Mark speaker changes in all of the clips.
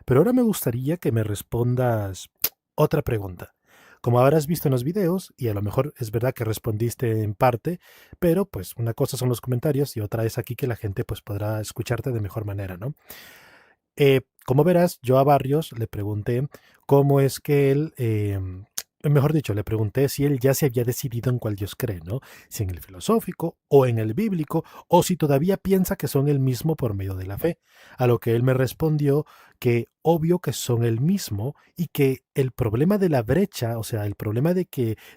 Speaker 1: Pero ahora me gustaría que me respondas otra pregunta. Como habrás visto en los videos, y a lo mejor es verdad que respondiste en parte, pero pues una cosa son los comentarios y otra es aquí que la gente pues podrá escucharte de mejor manera, ¿no? Como verás, yo a Barrios le pregunté cómo es que él, mejor dicho, le pregunté si él ya se había decidido en cuál Dios cree, ¿no? Si en el filosófico o en el bíblico, o si todavía piensa que son el mismo por medio de la fe. A lo que él me respondió que obvio que son el mismo y que el problema de la brecha, o sea, el problema de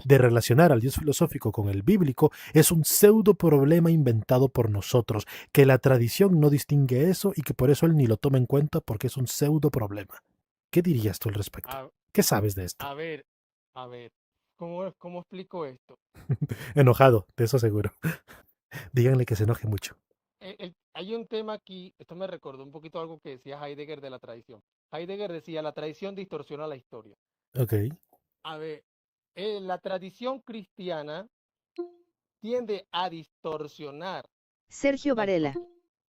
Speaker 1: relacionar al Dios filosófico con el bíblico es un pseudo problema inventado por nosotros, que la tradición no distingue eso y que por eso él ni lo toma en cuenta porque es un pseudo problema. ¿Qué dirías tú al respecto?
Speaker 2: A,
Speaker 1: ¿Qué sabes de esto?
Speaker 2: a ver, a ver, ¿cómo explico esto?
Speaker 1: Enojado, de eso seguro. Díganle que se enoje mucho.
Speaker 2: Hay un tema aquí, esto me recordó un poquito algo que decía Heidegger de la tradición. Heidegger decía, la tradición distorsiona la historia.
Speaker 1: Ok,
Speaker 2: A ver, la tradición cristiana tiende a distorsionar
Speaker 3: Sergio
Speaker 2: la
Speaker 3: Varela.
Speaker 2: historia.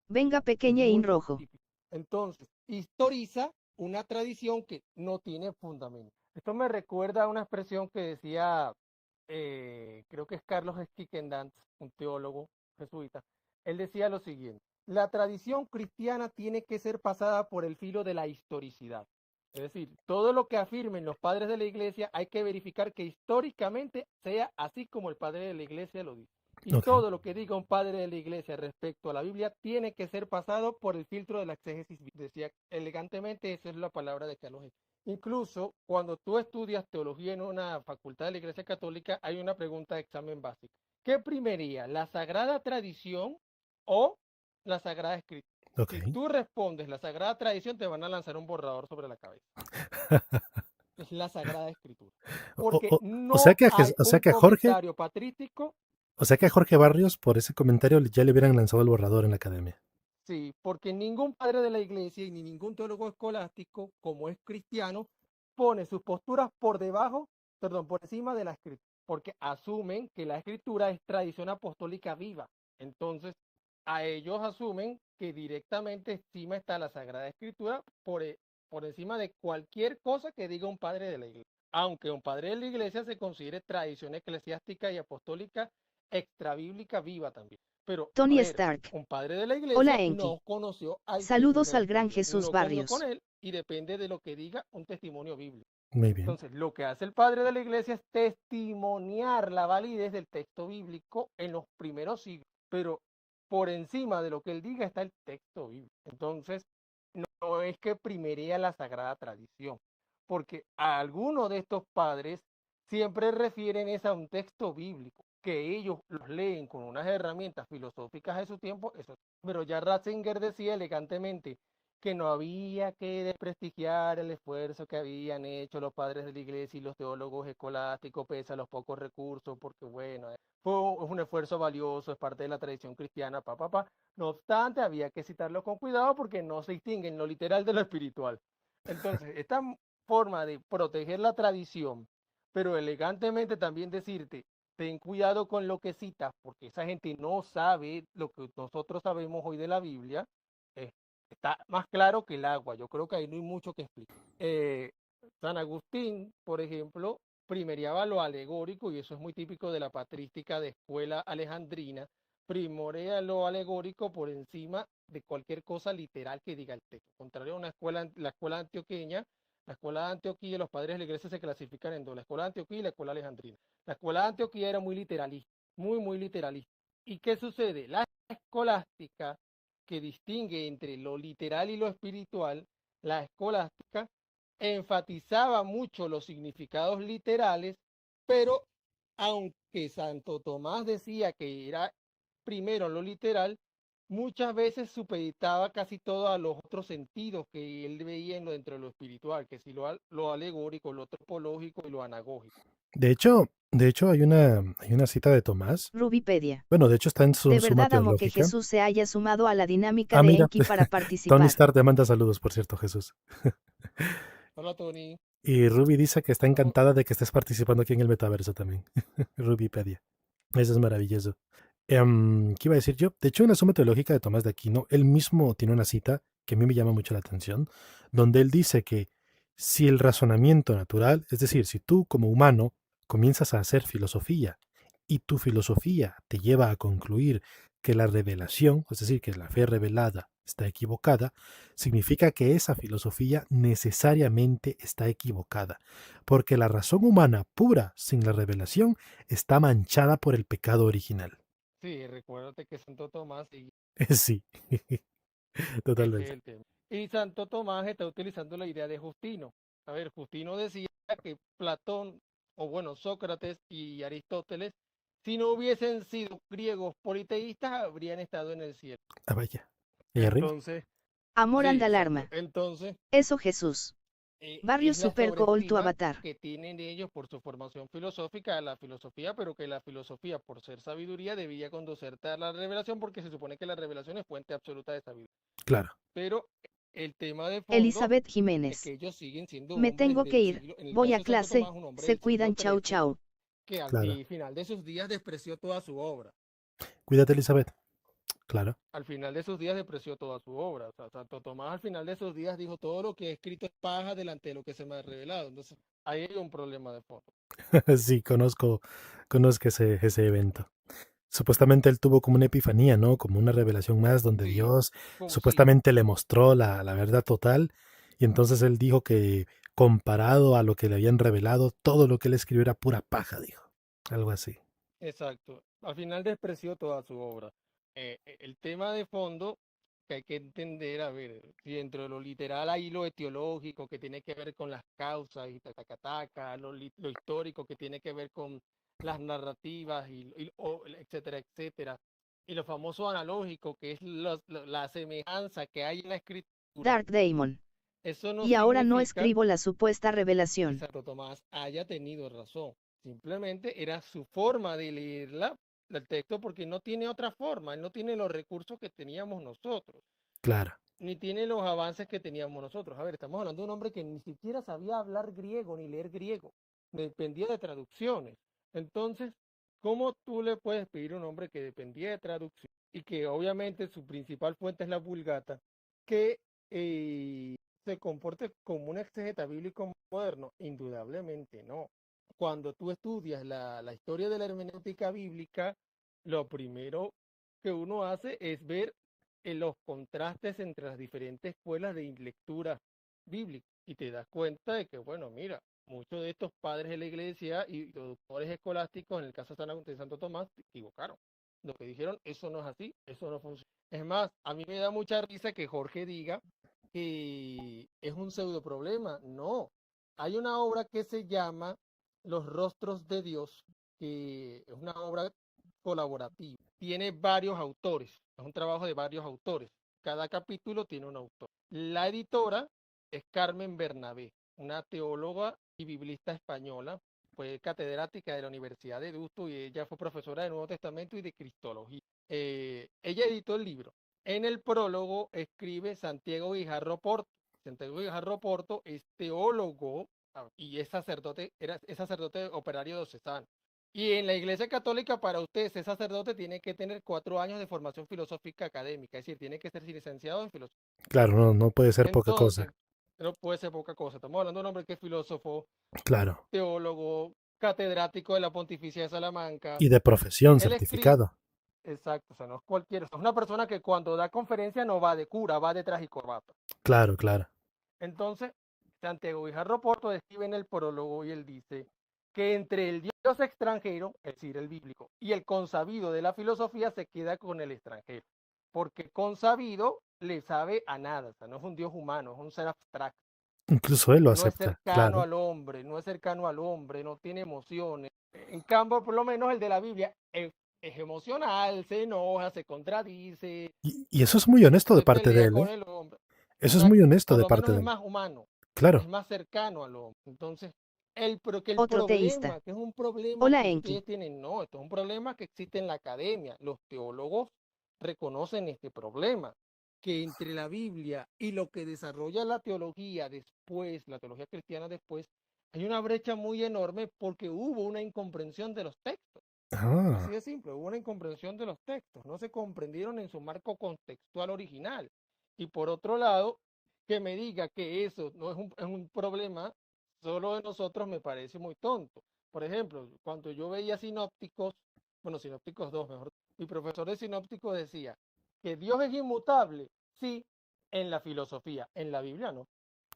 Speaker 3: Venga
Speaker 2: Es
Speaker 3: pequeñín
Speaker 2: muy
Speaker 3: rojo.
Speaker 2: típico. Entonces, historiza una tradición que no tiene fundamento. Esto me recuerda a una expresión que decía, creo que es Carlos Stickendant, un teólogo jesuita. Él decía lo siguiente: la tradición cristiana tiene que ser pasada por el filo de la historicidad. Es decir, todo lo que afirmen los padres de la iglesia hay que verificar que históricamente sea así como el padre de la iglesia lo dice. Y
Speaker 1: ok,
Speaker 2: todo lo que diga un padre de la iglesia respecto a la Biblia tiene que ser pasado por el filtro de la exégesis. Decía elegantemente, esa es la palabra de Carlos. Incluso cuando tú estudias teología en una facultad de la Iglesia Católica, hay una pregunta de examen básico. ¿Qué primería, la sagrada tradición o la sagrada escritura?
Speaker 1: ok.
Speaker 2: Si tú respondes la sagrada tradición, te van a lanzar un borrador sobre la cabeza. Es la sagrada escritura.
Speaker 1: O,
Speaker 2: Porque
Speaker 1: o sea
Speaker 2: no
Speaker 1: que a,
Speaker 2: hay
Speaker 1: o sea
Speaker 2: un
Speaker 1: que a Jorge,
Speaker 2: comentario patrístico.
Speaker 1: o sea que a Jorge Barrios por ese comentario ya le hubieran lanzado el borrador en la academia.
Speaker 2: Sí, porque ningún padre de la iglesia y ni ningún teólogo escolástico, como es cristiano, pone sus posturas por debajo, perdón, por encima de la escritura, porque asumen que la escritura es tradición apostólica viva. Entonces, a ellos asumen que directamente encima está la Sagrada Escritura por encima de cualquier cosa que diga un padre de la iglesia. Aunque un padre de la iglesia se considere tradición eclesiástica y apostólica extrabíblica viva también. Pero, a
Speaker 3: Tony
Speaker 2: ver,
Speaker 3: Stark.
Speaker 2: un padre de la
Speaker 3: Hola
Speaker 2: iglesia
Speaker 3: Enki.
Speaker 2: no conoció al Jesús
Speaker 3: Saludos
Speaker 2: de la
Speaker 3: al gran
Speaker 2: escritura,
Speaker 3: Jesús
Speaker 2: no comió con
Speaker 3: Barrios.
Speaker 2: él y depende de lo que diga un testimonio bíblico.
Speaker 1: Muy bien.
Speaker 2: Entonces, lo que hace el padre de la iglesia es testimoniar la validez del texto bíblico en los primeros siglos, pero por encima de lo que él diga está el texto bíblico. Entonces, no es que primería la sagrada tradición, porque a algunos de estos padres siempre refieren es a un texto bíblico, que ellos los leen con unas herramientas filosóficas de su tiempo, eso. Pero ya Ratzinger decía elegantemente que no había que desprestigiar el esfuerzo que habían hecho los padres de la iglesia y los teólogos escolásticos, pese a los pocos recursos, porque bueno, es un esfuerzo valioso, es parte de la tradición cristiana, pa. No obstante, había que citarlo con cuidado porque no se distingue en lo literal de lo espiritual. Entonces, esta forma de proteger la tradición, pero elegantemente también decirte, ten cuidado con lo que citas, porque esa gente no sabe lo que nosotros sabemos hoy de la Biblia, eh, está más claro que el agua. Yo creo que ahí no hay mucho que explicar. San Agustín, por ejemplo, primeriaba lo alegórico, y eso es muy típico de la patrística de escuela alejandrina, primorea lo alegórico por encima de cualquier cosa literal que diga el texto. Contrario a la escuela antioqueña, la escuela de Antioquía, los padres de la iglesia se clasifican en dos, la escuela de Antioquía y la escuela alejandrina. La escuela de Antioquía era muy literalista, muy literalista. ¿Y qué sucede? La escolástica, que distingue entre lo literal y lo espiritual, la escolástica, enfatizaba mucho los significados literales, pero aunque Santo Tomás decía que era primero lo literal, muchas veces supeditaba casi todo a los otros sentidos que él veía dentro de lo espiritual, que si lo alegórico, lo topológico y lo anagógico.
Speaker 1: De hecho hay una cita de Tomás.
Speaker 3: Rubipedia.
Speaker 1: Bueno, de hecho está en su
Speaker 3: De
Speaker 1: Suma
Speaker 3: verdad amo que
Speaker 1: Teológica.
Speaker 3: Jesús se haya sumado a la dinámica
Speaker 1: Ah,
Speaker 3: de
Speaker 1: mira,
Speaker 3: Enki para
Speaker 1: Tony
Speaker 3: participar.
Speaker 1: Stark te manda saludos, por cierto, Jesús.
Speaker 2: Hola Tony.
Speaker 1: Y Ruby dice que está
Speaker 2: ¿Cómo?
Speaker 1: encantada de que estés participando aquí en el metaverso también. Rubypedia. Eso es maravilloso. ¿Qué iba a decir yo? De hecho, en la Suma Teológica de Tomás de Aquino, él mismo tiene una cita que a mí me llama mucho la atención, donde él dice que si el razonamiento natural, es decir, si tú como humano comienzas a hacer filosofía y tu filosofía te lleva a concluir que la revelación, es decir, que la fe revelada está equivocada, significa que esa filosofía necesariamente está equivocada, porque la razón humana pura sin la revelación está manchada por el pecado original.
Speaker 2: Sí, recuérdate que Santo Tomás y
Speaker 1: Sí,
Speaker 2: ese es
Speaker 1: totalmente.
Speaker 2: el tema. Y Santo Tomás está utilizando la idea de Justino. A ver, Justino decía que Platón, o bueno, Sócrates y Aristóteles, si no hubiesen sido griegos politeístas, habrían estado en el cielo.
Speaker 1: Ah, vaya. ¿Y arriba?
Speaker 2: Entonces,
Speaker 3: Amor
Speaker 2: sí,
Speaker 3: anda
Speaker 2: exacto.
Speaker 3: alarma.
Speaker 2: Entonces,
Speaker 3: Eso Jesús. Barrio
Speaker 2: es la
Speaker 3: Super Cool tu
Speaker 2: sobreestima
Speaker 3: avatar.
Speaker 2: que tienen ellos por su formación filosófica a la filosofía, pero que la filosofía, por ser sabiduría, debía conducirte a la revelación porque se supone que la revelación es fuente absoluta de sabiduría.
Speaker 1: Claro.
Speaker 2: Pero el tema de fondo
Speaker 3: Elizabeth
Speaker 2: es que
Speaker 3: Jiménez.
Speaker 2: ellos siguen siendo
Speaker 3: Me
Speaker 2: hombres
Speaker 3: tengo que
Speaker 2: del
Speaker 3: ir.
Speaker 2: siglo, en el
Speaker 3: Voy
Speaker 2: caso
Speaker 3: a
Speaker 2: de Santo
Speaker 3: clase.
Speaker 2: Tomás, un hombre
Speaker 3: Se
Speaker 2: del siglo
Speaker 3: cuidan. Chau,
Speaker 2: XIII,
Speaker 3: chau.
Speaker 2: que al
Speaker 1: Claro.
Speaker 2: final de sus días despreció toda su obra.
Speaker 1: Cuídate, Elizabeth. Claro.
Speaker 2: Al final de sus días despreció toda su obra. O sea, Santo Tomás al final de sus días dijo todo lo que he escrito es paja delante de lo que se me ha revelado. Entonces, ahí hay un problema de fondo.
Speaker 1: Sí, conozco ese evento. Supuestamente él tuvo como una epifanía, ¿no? Como una revelación más donde
Speaker 2: Sí,
Speaker 1: Dios
Speaker 2: como sí,
Speaker 1: supuestamente le mostró la verdad total y entonces él dijo que comparado a lo que le habían revelado, todo lo que él escribió era pura paja, dijo. Algo así.
Speaker 2: exacto. Al final despreció toda su obra. El tema de fondo que hay que entender, a ver, si dentro de lo literal hay lo etiológico que tiene que ver con las causas y taca, lo histórico que tiene que ver con las narrativas etcétera, etcétera. Y lo famoso analógico, que es la semejanza que hay en la escritura.
Speaker 3: Dark Damon.
Speaker 2: Eso no
Speaker 3: Y ahora no
Speaker 2: significa
Speaker 3: escribo la supuesta
Speaker 2: que
Speaker 3: revelación.
Speaker 2: Santo Tomás haya tenido razón. Simplemente era su forma de leerla, el texto, porque no tiene otra forma, él no tiene los recursos que teníamos nosotros,
Speaker 1: Claro.
Speaker 2: ni tiene los avances que teníamos nosotros. A ver, estamos hablando de un hombre que ni siquiera sabía hablar griego ni leer griego, dependía de traducciones. Entonces, ¿cómo tú le puedes pedir a un hombre que dependía de traducción y que obviamente su principal fuente es la Vulgata, que se comporte como un exégeta bíblico moderno? Indudablemente no. Cuando tú estudias la historia de la hermenéutica bíblica, lo primero que uno hace es ver los contrastes entre las diferentes escuelas de lectura bíblica y te das cuenta de que, bueno, mira, muchos de estos padres de la iglesia y los doctores escolásticos, en el caso de Santo Tomás, se equivocaron. Lo que dijeron, eso no es así, eso no funciona. Es más, a mí me da mucha risa que Jorge diga que es un pseudo problema. No, hay una obra que se llama Los Rostros de Dios, que es una obra colaborativa. Tiene varios autores, es un trabajo de varios autores. Cada capítulo tiene un autor. La editora es Carmen Bernabé, una teóloga y biblista española. Fue catedrática de la Universidad de Deusto y ella fue profesora de Nuevo Testamento y de Cristología. Ella editó el libro. En el prólogo escribe Santiago Guijarro Porto. Santiago Guijarro Porto es teólogo y es sacerdote operario diocesano. Y en la Iglesia Católica, para usted ser sacerdote, tiene que tener 4 años de formación filosófica académica, es decir, tiene que ser licenciado en filosofía.
Speaker 1: Claro, no, no puede ser poca cosa.
Speaker 2: Entonces, no puede ser poca cosa. Estamos hablando de un hombre que es filósofo,
Speaker 1: Claro.
Speaker 2: teólogo, catedrático de la Pontificia de Salamanca.
Speaker 1: Y de profesión,
Speaker 2: Él escribe,
Speaker 1: certificado.
Speaker 2: exacto, o sea, no es cualquiera. Es una persona que cuando da conferencia no va de cura, va de traje y corbata.
Speaker 1: Claro, claro.
Speaker 2: Entonces, Santiago Guijarro Porto describe en el prólogo y él dice que entre el Dios extranjero, es decir, el bíblico, y el consabido de la filosofía se queda con el extranjero, porque consabido le sabe a nada, o sea, no es un Dios humano, es un ser abstracto,
Speaker 1: Incluso él lo
Speaker 2: no es
Speaker 1: acepta.
Speaker 2: cercano
Speaker 1: Claro.
Speaker 2: al hombre, no es cercano al hombre, no tiene emociones. En cambio, por lo menos el de la Biblia es emocional, se enoja, se contradice,
Speaker 1: Y eso es muy honesto de
Speaker 2: se
Speaker 1: parte de
Speaker 2: pelea
Speaker 1: él,
Speaker 2: con
Speaker 1: ¿eh?
Speaker 2: el hombre.
Speaker 1: Eso es muy
Speaker 2: Exacto.
Speaker 1: honesto
Speaker 2: Por
Speaker 1: de
Speaker 2: lo
Speaker 1: parte
Speaker 2: menos
Speaker 1: de
Speaker 2: es
Speaker 1: él.
Speaker 2: más humano, es
Speaker 1: Claro.
Speaker 2: más cercano al hombre. Entonces, que el
Speaker 3: Otro teísta.
Speaker 2: problema, que es un problema
Speaker 3: Hola
Speaker 2: que
Speaker 3: Enki.
Speaker 2: ustedes tienen, no, esto es un problema que existe en la academia. Los teólogos reconocen este problema, que entre la Biblia y lo que desarrolla la teología después, la teología cristiana después, hay una brecha muy enorme porque hubo una incomprensión de los textos.
Speaker 1: Ah,
Speaker 2: Así de simple, hubo una incomprensión de los textos, no se comprendieron en su marco contextual original. Y por otro lado, que me diga que eso no es un problema solo de nosotros me parece muy tonto. Por ejemplo, cuando yo veía sinópticos, bueno, sinópticos 2 mejor, mi profesor de sinópticos decía que Dios es inmutable, sí, en la filosofía, en la Biblia no.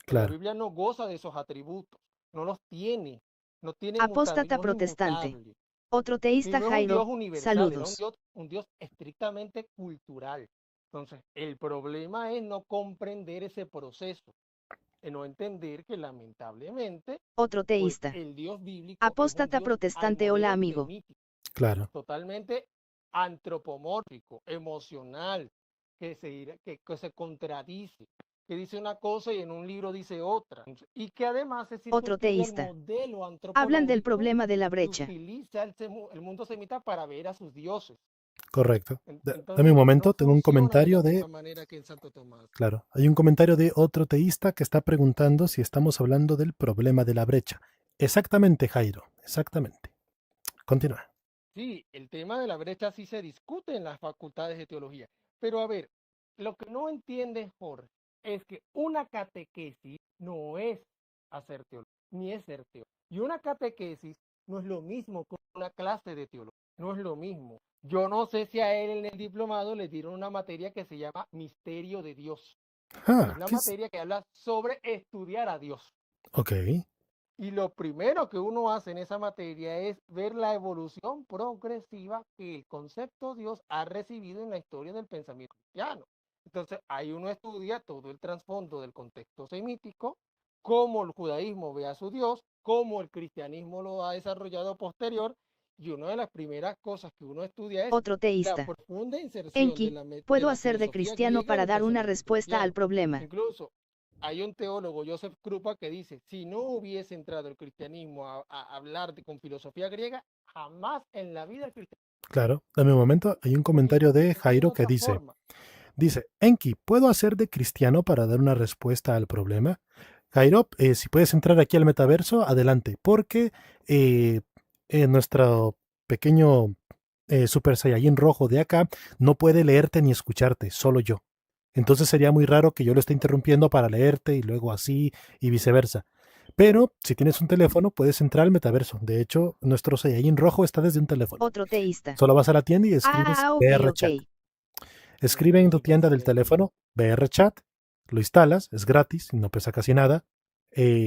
Speaker 2: En la
Speaker 1: claro.
Speaker 2: Biblia no goza de esos atributos, no los tiene, no tiene
Speaker 3: Apóstata
Speaker 2: mutabilidad, no es
Speaker 3: protestante.
Speaker 2: inmutable.
Speaker 3: Otro
Speaker 2: Y
Speaker 3: teísta
Speaker 2: no es un Dios
Speaker 3: Jairo,
Speaker 2: universal, era
Speaker 3: saludos.
Speaker 2: un Dios estrictamente cultural. Entonces, el problema es no comprender ese proceso, no entender que lamentablemente,
Speaker 3: Otro
Speaker 2: pues
Speaker 3: teísta.
Speaker 2: el Dios bíblico es un
Speaker 3: Apóstata
Speaker 2: Dios al
Speaker 3: protestante, hola
Speaker 2: modelo
Speaker 3: amigo.
Speaker 2: semítico,
Speaker 1: Claro.
Speaker 2: totalmente antropomórfico, emocional, que se contradice, que dice una cosa y en un libro dice otra, y que además se
Speaker 3: Otro
Speaker 2: circunscribe al
Speaker 3: teísta.
Speaker 2: modelo
Speaker 3: Hablan del
Speaker 2: antropológico
Speaker 3: problema de la
Speaker 2: que
Speaker 3: brecha.
Speaker 2: utiliza el mundo semita para ver a sus dioses.
Speaker 1: Correcto. Dame un
Speaker 2: Entonces, no
Speaker 1: momento, tengo un
Speaker 2: funciona de la
Speaker 1: comentario de...
Speaker 2: misma manera que en Santo Tomás.
Speaker 1: Claro, hay un comentario de otro teísta que está preguntando si estamos hablando del problema de la brecha. Exactamente, Jairo, exactamente. Continúa.
Speaker 2: Sí, el tema de la brecha sí se discute en las facultades de teología. Pero a ver, lo que no entiende Jorge es que una catequesis no es hacer teología, ni es ser teólogo. Y una catequesis no es lo mismo que una clase de teología, no es lo mismo. Yo no sé si a él en el diplomado le dieron una materia que se llama Misterio de Dios. Es
Speaker 1: Ah,
Speaker 2: la
Speaker 1: ¿qué es?
Speaker 2: materia que habla sobre estudiar a Dios.
Speaker 1: Ok,
Speaker 2: Y lo primero que uno hace en esa materia es ver la evolución progresiva que el concepto Dios ha recibido en la historia del pensamiento cristiano. Entonces, ahí uno estudia todo el trasfondo del contexto semítico, cómo el judaísmo ve a su Dios, cómo el cristianismo lo ha desarrollado posterior. Y una de las primeras cosas que uno estudia es
Speaker 3: Otro
Speaker 2: la
Speaker 3: teísta.
Speaker 2: profunda inserción
Speaker 3: Enki,
Speaker 2: de
Speaker 3: puedo
Speaker 2: la
Speaker 3: hacer de
Speaker 2: filosofía
Speaker 3: cristiano
Speaker 2: griega en
Speaker 3: para
Speaker 2: el
Speaker 3: dar una
Speaker 2: pensamiento
Speaker 3: respuesta al
Speaker 2: cristiano.
Speaker 3: problema.
Speaker 2: Incluso hay un teólogo, Joseph Krupa, que dice, si no hubiese entrado el cristianismo a hablar con filosofía griega, jamás en la vida el cristianismo,
Speaker 1: claro, dame un momento. Hay un
Speaker 2: porque
Speaker 1: comentario de
Speaker 2: no tiene
Speaker 1: Jairo que
Speaker 2: otra
Speaker 1: dice,
Speaker 2: forma.
Speaker 1: Enki, ¿puedo hacer de cristiano para dar una respuesta al problema? Jairo, si puedes entrar aquí al metaverso, adelante, porque eh, nuestro pequeño Super Saiyajin rojo de acá no puede leerte ni escucharte, solo yo. Entonces sería muy raro que yo lo esté interrumpiendo para leerte y luego así y viceversa. Pero si tienes un teléfono, puedes entrar al metaverso. De hecho, nuestro Saiyajin rojo está desde un teléfono.
Speaker 3: Otro teísta.
Speaker 1: Solo vas a la tienda y escribes
Speaker 3: Ah, ok,
Speaker 1: VR
Speaker 3: ok.
Speaker 1: Chat.
Speaker 2: No
Speaker 1: Escribe
Speaker 2: sé
Speaker 1: en tu
Speaker 2: ni qué
Speaker 1: tienda
Speaker 2: es
Speaker 1: del
Speaker 2: Saiyajin.
Speaker 1: teléfono VR Chat, lo instalas, es gratis, no pesa casi nada.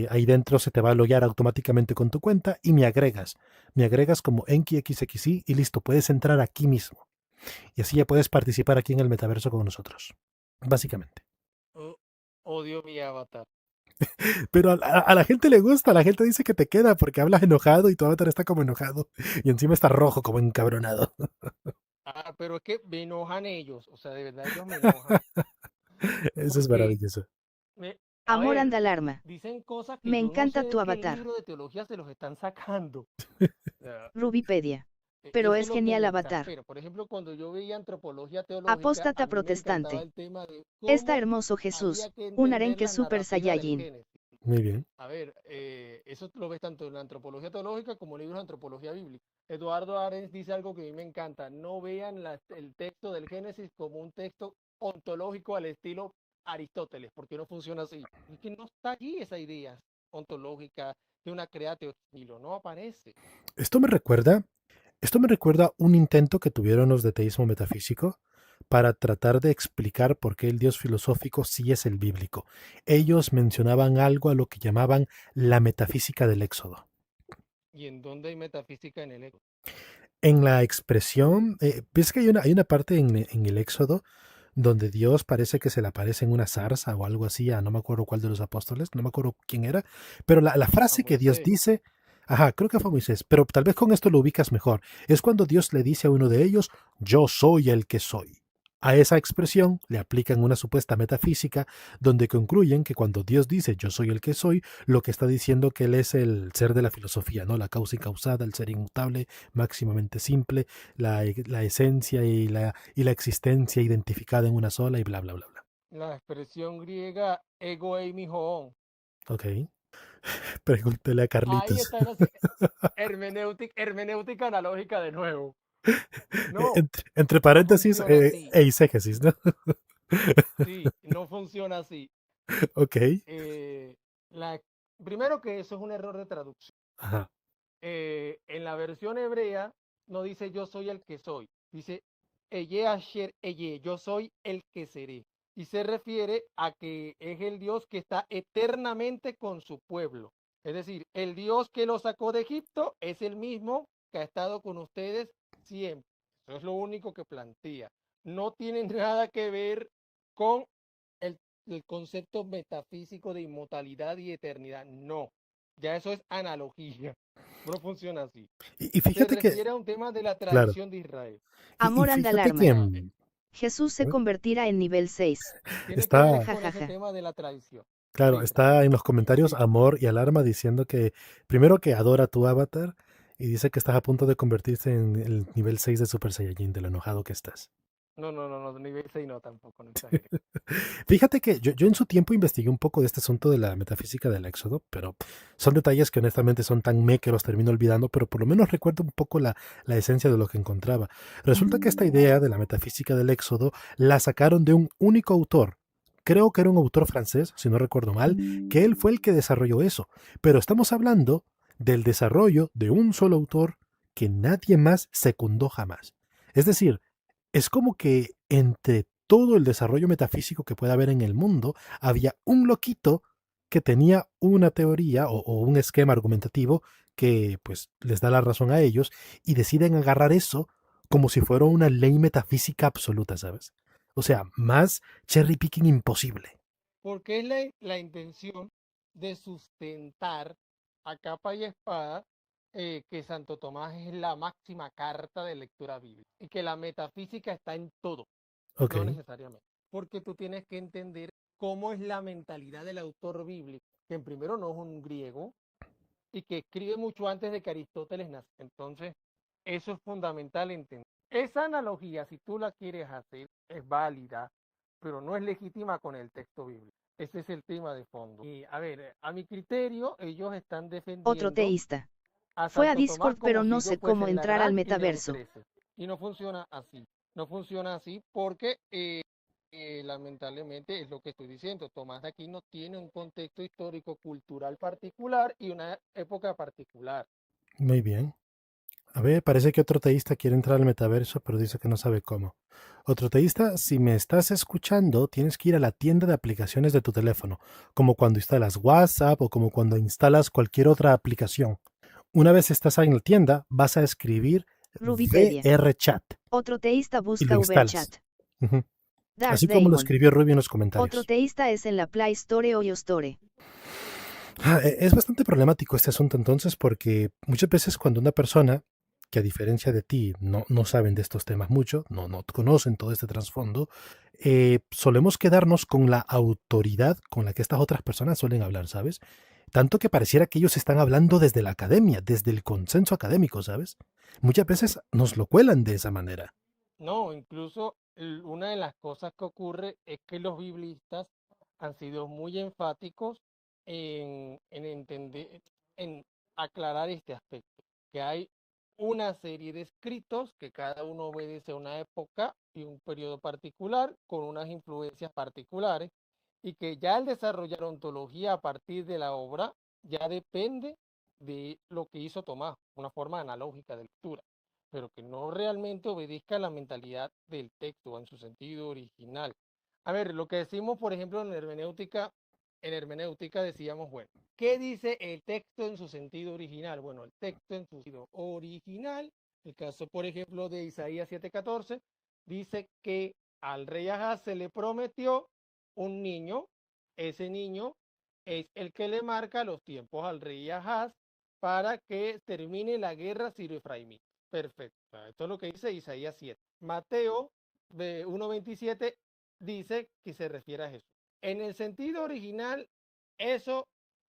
Speaker 1: Ahí dentro se te va a loguear automáticamente con tu cuenta y me agregas. Me agregas como EnkiXXI y listo, puedes entrar aquí mismo. Y así ya puedes participar aquí en el metaverso con nosotros. Básicamente.
Speaker 2: Oh, odio mi avatar.
Speaker 1: Pero a la gente le gusta, la gente dice que te queda porque hablas enojado y tu avatar está como enojado. Y encima está rojo como encabronado.
Speaker 2: Ah, pero es que me enojan ellos, o sea, de verdad ellos me enojan.
Speaker 1: Eso es
Speaker 2: Porque,
Speaker 1: maravilloso.
Speaker 2: a
Speaker 3: Amor
Speaker 2: ver,
Speaker 3: anda alarma.
Speaker 2: dicen cosas que
Speaker 3: Me
Speaker 2: yo no sé
Speaker 3: encanta
Speaker 2: de
Speaker 3: tu
Speaker 2: qué
Speaker 3: avatar.
Speaker 2: libro de teología se los están sacando.
Speaker 3: Rubipedia. Pero
Speaker 2: Eso es
Speaker 3: es
Speaker 2: lo que
Speaker 3: genial
Speaker 2: me
Speaker 3: avatar.
Speaker 2: exaspera. Por ejemplo, cuando yo veía antropología teológica, a
Speaker 3: Apóstata
Speaker 2: mí me encantaba
Speaker 3: protestante.
Speaker 2: el tema de
Speaker 3: Está
Speaker 2: cómo
Speaker 3: hermoso
Speaker 2: había
Speaker 3: Jesús.
Speaker 2: que
Speaker 3: Un
Speaker 2: entender
Speaker 3: arenque
Speaker 2: la
Speaker 3: super
Speaker 2: narrativa del
Speaker 3: saiyajin.
Speaker 2: Génesis.
Speaker 1: Muy bien.
Speaker 2: A ver, eso lo ves tanto en la antropología teológica como en libros de antropología bíblica. Eduardo Arens dice algo que a mí me encanta. No vean el texto del Génesis como un texto ontológico al estilo Aristóteles, porque no funciona así. Es que no está allí esa idea ontológica de una creatio estilo, no aparece.
Speaker 1: Esto me recuerda Esto me recuerda un intento que tuvieron los de teísmo metafísico para tratar de explicar por qué el Dios filosófico sí es el bíblico. Ellos mencionaban algo a lo que llamaban la metafísica del éxodo.
Speaker 2: ¿Y en dónde hay metafísica en el ego?
Speaker 1: En la expresión, ves que hay una parte en el éxodo donde Dios parece que se le aparece en una zarza o algo así, a no me acuerdo cuál de los apóstoles, no me acuerdo quién era, pero la
Speaker 2: A
Speaker 1: frase que Dios
Speaker 2: Moisés.
Speaker 1: dice, ajá, creo que fue Moisés, pero tal vez con esto lo ubicas mejor, es cuando Dios le dice a uno de ellos, yo soy el que soy. A esa expresión le aplican una supuesta metafísica donde concluyen que cuando Dios dice yo soy el que soy, lo que está diciendo que Él es el ser de la filosofía, ¿no? La causa incausada, el ser inmutable, máximamente simple, la esencia y la existencia identificada en una sola y bla, bla, bla, bla.
Speaker 2: La expresión griega ego eimi hoon.
Speaker 1: Ok. Pregúntele a
Speaker 2: Ahí
Speaker 1: Carlitos.
Speaker 2: está la hermenéutica analógica de nuevo. No,
Speaker 1: Entre
Speaker 2: no
Speaker 1: paréntesis,
Speaker 2: funciona así.
Speaker 1: eisegesis, ¿no?
Speaker 2: Sí, no funciona así.
Speaker 1: Ok.
Speaker 2: Eh, la, primero que eso es un error de traducción.
Speaker 1: Ajá.
Speaker 2: En la versión hebrea no dice yo soy el que soy, dice Eye Asher Eye, yo soy el que seré. Y se refiere a que es el Dios que está eternamente con su pueblo. Es decir, el Dios que lo sacó de Egipto es el mismo que ha estado con ustedes siempre. Eso es lo único que plantea. No tiene nada que ver con el, el concepto metafísico de inmortalidad y eternidad. No, ya eso es analogía. No funciona así.
Speaker 1: Y
Speaker 2: Se
Speaker 1: fíjate que,
Speaker 2: refiere a un tema de la
Speaker 1: claro,
Speaker 2: tradición de Israel.
Speaker 1: y
Speaker 3: Amor anda
Speaker 1: fíjate
Speaker 3: alarma.
Speaker 1: que
Speaker 3: Jesús se convertirá en nivel 6.
Speaker 2: Tiene que ver
Speaker 1: está,
Speaker 2: con ese
Speaker 3: Jajaja.
Speaker 2: tema de la tradición.
Speaker 1: claro,
Speaker 2: Dime,
Speaker 1: está en los comentarios
Speaker 2: continúa.
Speaker 1: Amor y Alarma diciendo que primero que adora tu avatar y dice que estás a punto de convertirse en el nivel 6 de Super Saiyajin, de lo enojado que estás.
Speaker 2: No, nivel 6 no, tampoco, no exageré.
Speaker 1: Fíjate que yo en su tiempo investigué un poco de este asunto de la metafísica del éxodo, pero son detalles que honestamente son tan que los termino olvidando, pero por lo menos recuerdo un poco la esencia de lo que encontraba. Resulta que esta idea de la metafísica del éxodo la sacaron de un único autor. Creo que era un autor francés, si no recuerdo mal, que él fue el que desarrolló eso. Pero estamos hablando del desarrollo de un solo autor que nadie más secundó jamás. Es decir, es como que entre todo el desarrollo metafísico que puede haber en el mundo, había un loquito que tenía una teoría o un esquema argumentativo que pues les da la razón a ellos y deciden agarrar eso como si fuera una ley metafísica absoluta, ¿sabes? O sea, más cherry picking imposible.
Speaker 2: Porque es la intención de sustentar a capa y espada que Santo Tomás es la máxima carta de lectura bíblica y que la metafísica está en todo,
Speaker 1: Ok,
Speaker 2: no necesariamente. Porque tú tienes que entender cómo es la mentalidad del autor bíblico, que en primero no es un griego y que escribe mucho antes de que Aristóteles nace. Entonces, eso es fundamental entender. Esa analogía, si tú la quieres hacer, es válida, pero no es legítima con el texto bíblico. Ese es el tema de fondo. Y a ver, a mi criterio, ellos están
Speaker 3: Otro
Speaker 2: defendiendo
Speaker 3: teísta.
Speaker 2: a
Speaker 3: Fue a
Speaker 2: Santo Tomás
Speaker 3: Discord pero
Speaker 2: como si
Speaker 3: no
Speaker 2: ellos
Speaker 3: sé cómo
Speaker 2: fuesen la
Speaker 3: entrar al
Speaker 2: gran y León
Speaker 3: metaverso.
Speaker 2: XIII. Y no funciona así. No funciona así porque lamentablemente es lo que estoy diciendo. Tomás de Aquino tiene un contexto histórico, cultural particular y una época particular.
Speaker 1: muy bien. A ver, parece que otro teísta quiere entrar al metaverso, pero dice que no sabe cómo. Otro teísta, si me estás escuchando, tienes que ir a la tienda de aplicaciones de tu teléfono, como cuando instalas WhatsApp o como cuando instalas cualquier otra aplicación. Una vez estás ahí en la tienda, vas a escribir
Speaker 3: Rubipedia.
Speaker 1: VRChat
Speaker 3: Otro teísta
Speaker 1: y lo
Speaker 3: busca
Speaker 1: instalas.
Speaker 3: VRChat.
Speaker 1: Ujú.
Speaker 3: Darth
Speaker 1: Así como lo
Speaker 3: Damon.
Speaker 1: escribió Ruby en los
Speaker 3: Otro
Speaker 1: comentarios.
Speaker 3: teísta es en la Play Store o iOS.
Speaker 1: Es bastante problemático este asunto entonces porque muchas veces cuando una persona que a diferencia de ti no saben de estos temas mucho, no conocen todo este trasfondo, solemos quedarnos con la autoridad con la que estas otras personas suelen hablar, ¿sabes? Tanto que pareciera que ellos están hablando desde la academia, desde el consenso académico, ¿sabes? Muchas veces nos lo cuelan de esa manera.
Speaker 2: No, incluso una de las cosas que ocurre es que los biblistas han sido muy enfáticos en entender, en aclarar este aspecto, que hay una serie de escritos que cada uno obedece a una época y un periodo particular con unas influencias particulares y que ya el desarrollar ontología a partir de la obra ya depende de lo que hizo Tomás, una forma analógica de lectura, pero que no realmente obedezca a la mentalidad del texto en su sentido original. A ver, lo que decimos, por ejemplo, en hermenéutica decíamos, bueno, ¿qué dice el texto en su sentido original? Bueno, el texto en su sentido original, el caso, por ejemplo, de Isaías 7:14, dice que al rey Ahaz se le prometió un niño, ese niño es el que le marca los tiempos al rey Ahaz para que termine la guerra sirio-efraimita. Perfecto. Esto es lo que dice Isaías 7. Mateo 1:27 dice que se refiere a Jesús. En el sentido original, ¿eso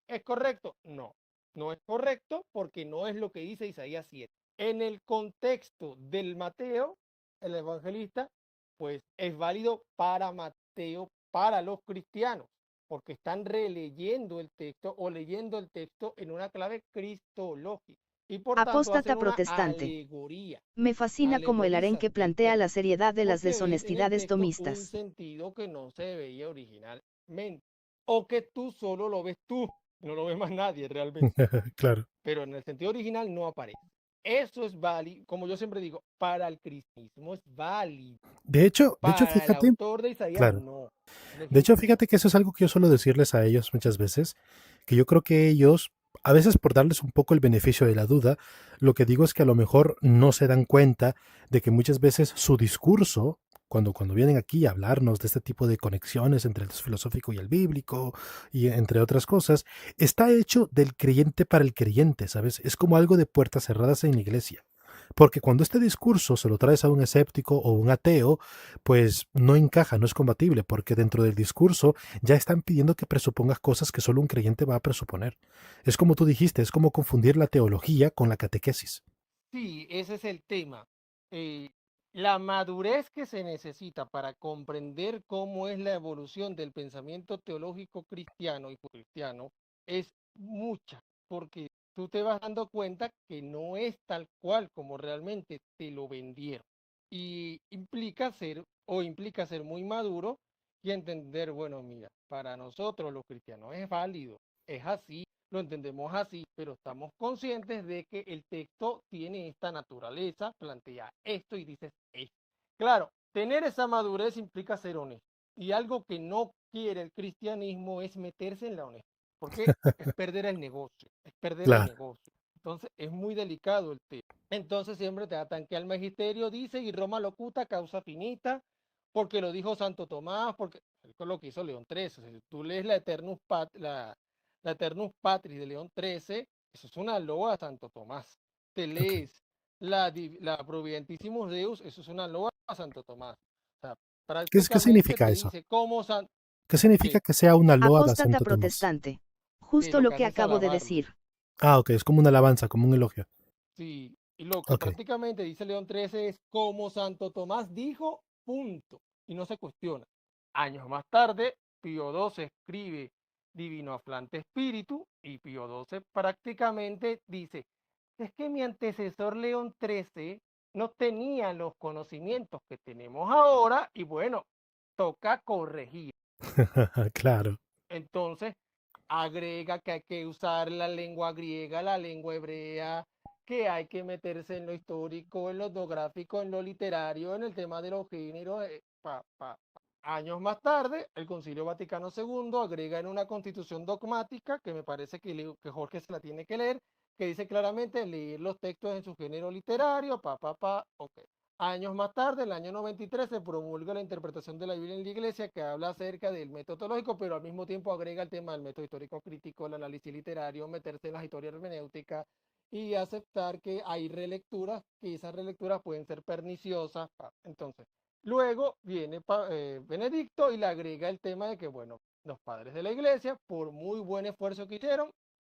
Speaker 2: es correcto? No, no es correcto porque no es lo que dice Isaías 7. En el contexto del Mateo, el evangelista, pues es válido para Mateo, para los cristianos. porque están releyendo el texto o leyendo el texto en una clave cristológica y por tanto
Speaker 3: Apóstata
Speaker 2: hacen una
Speaker 3: protestante.
Speaker 2: alegoría,
Speaker 3: Me fascina como el arenque
Speaker 2: alegorizan el
Speaker 3: plantea la
Speaker 2: texto,
Speaker 3: seriedad de las
Speaker 2: porque ves en el
Speaker 3: deshonestidades
Speaker 2: texto un
Speaker 3: tomistas.
Speaker 2: sentido que no se veía originalmente, o que tú solo lo ves tú, no lo ve más nadie realmente,
Speaker 1: Claro.
Speaker 2: pero en el sentido original no aparece. Eso es válido, como yo siempre digo, para el cristianismo es válido,
Speaker 1: De hecho,
Speaker 2: para el
Speaker 1: fíjate,
Speaker 2: autor de Isaías
Speaker 1: claro.
Speaker 2: no.
Speaker 1: De hecho, fíjate que eso es algo que yo suelo decirles a ellos muchas veces, que yo creo que ellos, a veces por darles un poco el beneficio de la duda, lo que digo es que a lo mejor no se dan cuenta de que muchas veces su discurso, cuando vienen aquí a hablarnos de este tipo de conexiones entre el filosófico y el bíblico, y entre otras cosas, está hecho del creyente para el creyente, ¿sabes? Es como algo de puertas cerradas en la iglesia. Porque cuando este discurso se lo traes a un escéptico o un ateo, pues no encaja, no es compatible, porque dentro del discurso ya están pidiendo que presupongas cosas que solo un creyente va a presuponer. Es como tú dijiste, es como confundir la teología con la catequesis.
Speaker 2: Sí, ese es el tema. Eh, la madurez que se necesita para comprender cómo es la evolución del pensamiento teológico cristiano y cristiano es mucha, porque tú te vas dando cuenta que no es tal cual como realmente te lo vendieron. Y implica ser muy maduro y entender, bueno, mira, para nosotros los cristianos es válido, es así, lo entendemos así, pero estamos conscientes de que el texto tiene esta naturaleza, plantea esto y dices esto. Claro, tener esa madurez implica ser honesto. Y algo que no quiere el cristianismo es meterse en la honestidad, porque es perder el negocio, es perder el
Speaker 1: Claro.
Speaker 2: negocio. Entonces es muy delicado el tema. Entonces siempre te atan que al magisterio dice y Roma locuta causa finita, porque lo dijo Santo Tomás, porque es lo que hizo León XIII. Si tú lees la Eternus Patris de León XIII, eso es una loa a Santo Tomás. Te
Speaker 1: Ok.
Speaker 2: lees la Providentissimus Deus, eso es una loa a Santo Tomás. O sea,
Speaker 1: ¿Qué
Speaker 2: prácticamente
Speaker 1: significa
Speaker 2: te
Speaker 1: eso?
Speaker 2: dice cómo
Speaker 1: ¿Qué significa
Speaker 2: que,
Speaker 1: que sea una loa a
Speaker 3: Apóstata
Speaker 1: Santo Tomás?
Speaker 3: protestante.
Speaker 2: que
Speaker 3: Justo
Speaker 2: lo
Speaker 3: lo
Speaker 2: que
Speaker 3: que
Speaker 2: hace es
Speaker 3: acabo de
Speaker 2: alabarlo.
Speaker 3: decir.
Speaker 1: Ah, ok, es como una alabanza, como un elogio.
Speaker 2: Sí, y lo que
Speaker 1: Ok.
Speaker 2: prácticamente dice León XIII es como Santo Tomás dijo, punto, y no se cuestiona. Años más tarde, Pío XII escribe Divino Aflante Espíritu y Pío XII prácticamente dice, es que mi antecesor León XIII no tenía los conocimientos que tenemos ahora y bueno, toca corregir.
Speaker 1: Claro.
Speaker 2: Entonces, agrega que hay que usar la lengua griega, la lengua hebrea, que hay que meterse en lo histórico, en lo etnográfico, en lo literario, en el tema de los géneros. Años más tarde, el Concilio Vaticano II agrega en una constitución dogmática, que me parece que Jorge se la tiene que leer, que dice claramente leer los textos en su género literario, ok. Años más tarde, en el año 93, se promulga la interpretación de la Biblia en la Iglesia que habla acerca del método teológico, pero al mismo tiempo agrega el tema del método histórico crítico, el análisis literario, meterse en las historias hermenéuticas y aceptar que hay relecturas, que esas relecturas pueden ser perniciosas. Entonces, luego viene Benedicto y le agrega el tema de que, bueno, los padres de la Iglesia, por muy buen esfuerzo que hicieron,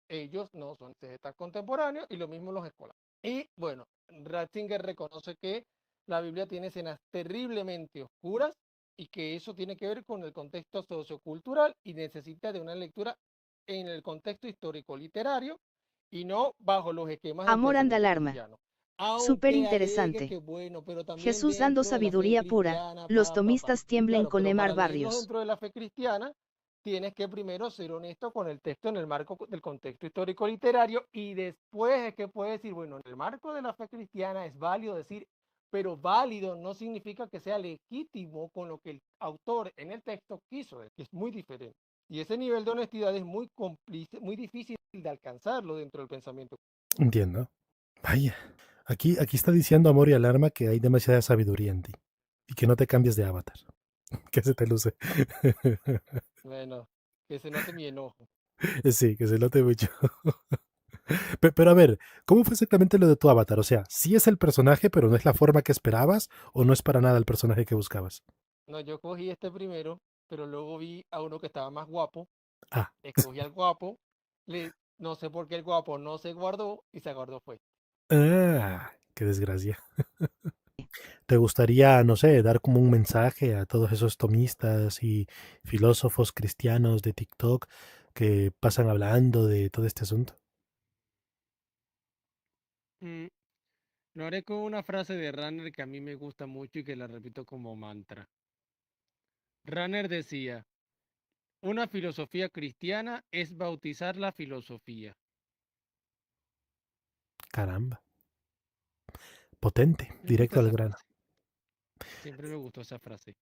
Speaker 2: ellos no son exegetas contemporáneos y lo mismo los escolares. Y bueno, Ratzinger reconoce que la Biblia tiene escenas terriblemente oscuras y que eso tiene que ver con el contexto sociocultural y necesita de una lectura en el contexto histórico-literario y no bajo los esquemas del
Speaker 3: Amor anda
Speaker 2: pensamiento
Speaker 3: alarma.
Speaker 2: cristiano.
Speaker 3: Súper
Speaker 2: Aunque alegue
Speaker 3: interesante.
Speaker 2: que bueno, pero también
Speaker 3: Jesús dando
Speaker 2: dentro de la fe
Speaker 3: sabiduría pura.
Speaker 2: cristiana,
Speaker 3: Los tomistas tiemblen
Speaker 2: Claro,
Speaker 3: con
Speaker 2: pero
Speaker 3: Emar
Speaker 2: para leerlos
Speaker 3: Barrios.
Speaker 2: dentro de la fe cristiana, tienes que primero ser honesto con el texto en el marco del contexto histórico literario y después es que puedes decir, bueno, en el marco de la fe cristiana es válido decir, pero válido no significa que sea legítimo con lo que el autor en el texto quiso decir, es muy diferente. Y ese nivel de honestidad es muy cómplice, muy difícil de alcanzarlo dentro del pensamiento.
Speaker 1: Entiendo. Vaya. Aquí está diciendo Amor y Alarma que hay demasiada sabiduría en ti. Y que no te cambies de avatar. Que se te luce.
Speaker 2: Bueno, que se note mi enojo.
Speaker 1: Sí, que se note mucho. Pero a ver, ¿cómo fue exactamente lo de tu avatar? O sea, sí es el personaje, pero no es la forma que esperabas, o no es para nada el personaje que buscabas.
Speaker 2: No, yo cogí este primero, pero luego vi a uno que estaba más guapo,
Speaker 1: Ah,
Speaker 2: escogí al guapo, no sé por qué el guapo no se guardó y se guardó fue.
Speaker 1: qué desgracia. ¿Te gustaría, no sé, dar como un mensaje a todos esos tomistas y filósofos cristianos de TikTok que pasan hablando de todo este asunto?
Speaker 4: Mm, lo haré con una frase de Runner que a mí me gusta mucho y que la repito como mantra. Runner decía, una filosofía cristiana es bautizar la filosofía.
Speaker 1: Caramba, potente,
Speaker 4: Me gusta
Speaker 1: directo al
Speaker 4: esa
Speaker 1: grano.
Speaker 4: frase. Siempre me gustó esa frase.